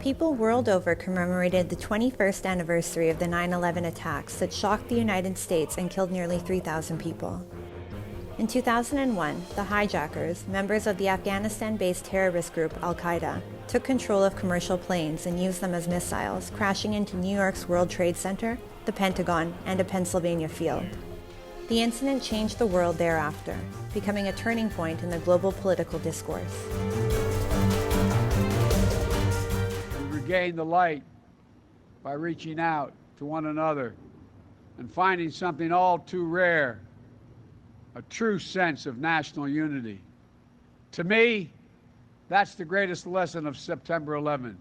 People world over commemorated the 21st anniversary of the 9/11 attacks that shocked the United States and killed nearly 3,000 people. In 2001, the hijackers, members of the Afghanistan-based terrorist group Al-Qaeda, took control of commercial planes and used them as missiles, crashing into New York's World Trade Center, the Pentagon, and a Pennsylvania field. The incident changed the world thereafter, becoming a turning point in the global political discourse. We regain the light by reaching out to one another and finding something all too rare, a true sense of national unity. To me, that's the greatest lesson of September 11.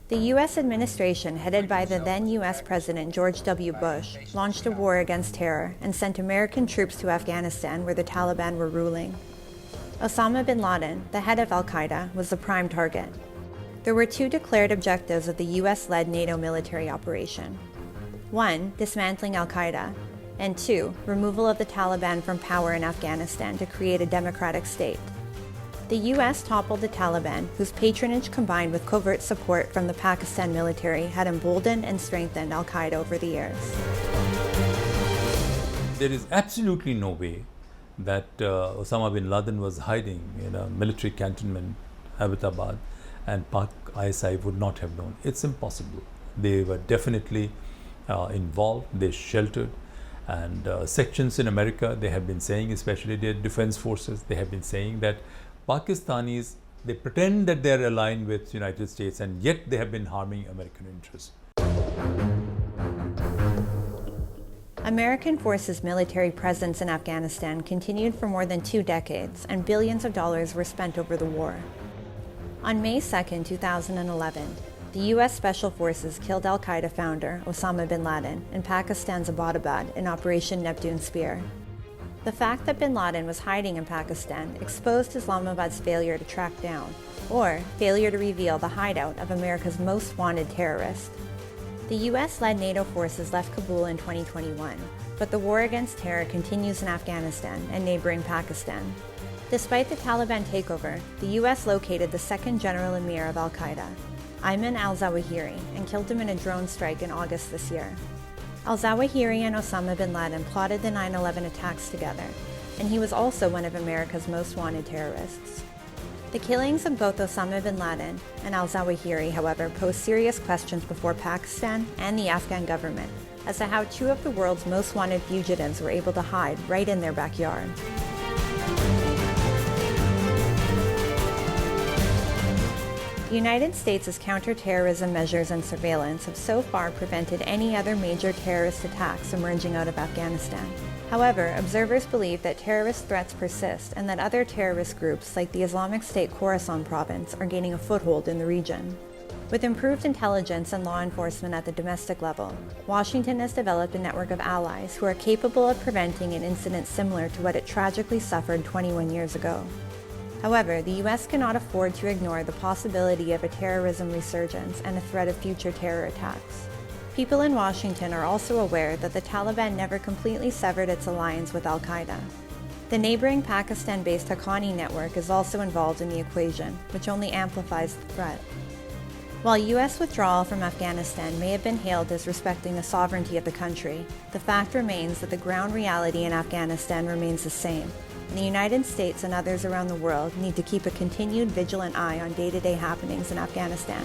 The U.S. administration, headed by the then U.S. President George W. Bush, launched a war against terror and sent American troops to Afghanistan where the Taliban were ruling. Osama bin Laden, the head of Al-Qaeda, was the prime target. There were two declared objectives of the U.S.-led NATO military operation. One, dismantling Al-Qaeda, and two, removal of the Taliban from power in Afghanistan to create a democratic state. The U.S. toppled the Taliban, whose patronage combined with covert support from the Pakistan military had emboldened and strengthened Al-Qaeda over the years. There is absolutely no way that Osama bin Laden was hiding in a military cantonment, Abbottabad, and Pak ISI would not have known. It's impossible. They were definitely involved, they sheltered, and sections in America, they have been saying, especially their defense forces, they have been saying that Pakistanis, they pretend that they are aligned with the United States and yet they have been harming American interests. American forces' military presence in Afghanistan continued for more than 2 decades, and billions of dollars were spent over the war. On May 2, 2011, the U.S. Special Forces killed Al-Qaeda founder Osama bin Laden in Pakistan's Abbottabad in Operation Neptune Spear. The fact that bin Laden was hiding in Pakistan exposed Islamabad's failure to track down, or failure to reveal the hideout of America's most wanted terrorist. The U.S.-led NATO forces left Kabul in 2021, but the war against terror continues in Afghanistan and neighbouring Pakistan. Despite the Taliban takeover, the U.S. located the second general emir of Al-Qaeda, Ayman al-Zawahiri, and killed him in a drone strike in August this year. Al-Zawahiri and Osama bin Laden plotted the 9/11 attacks together, and he was also one of America's most wanted terrorists. The killings of both Osama bin Laden and al-Zawahiri, however, pose serious questions before Pakistan and the Afghan government as to how two of the world's most wanted fugitives were able to hide right in their backyard. The United States' counterterrorism measures and surveillance have so far prevented any other major terrorist attacks emerging out of Afghanistan. However, observers believe that terrorist threats persist and that other terrorist groups like the Islamic State Khorasan province are gaining a foothold in the region. With improved intelligence and law enforcement at the domestic level, Washington has developed a network of allies who are capable of preventing an incident similar to what it tragically suffered 21 years ago. However, the U.S. cannot afford to ignore the possibility of a terrorism resurgence and a threat of future terror attacks. People in Washington are also aware that the Taliban never completely severed its alliance with Al-Qaeda. The neighbouring Pakistan-based Haqqani network is also involved in the equation, which only amplifies the threat. While U.S. withdrawal from Afghanistan may have been hailed as respecting the sovereignty of the country, the fact remains that the ground reality in Afghanistan remains the same, and the United States and others around the world need to keep a continued vigilant eye on day-to-day happenings in Afghanistan.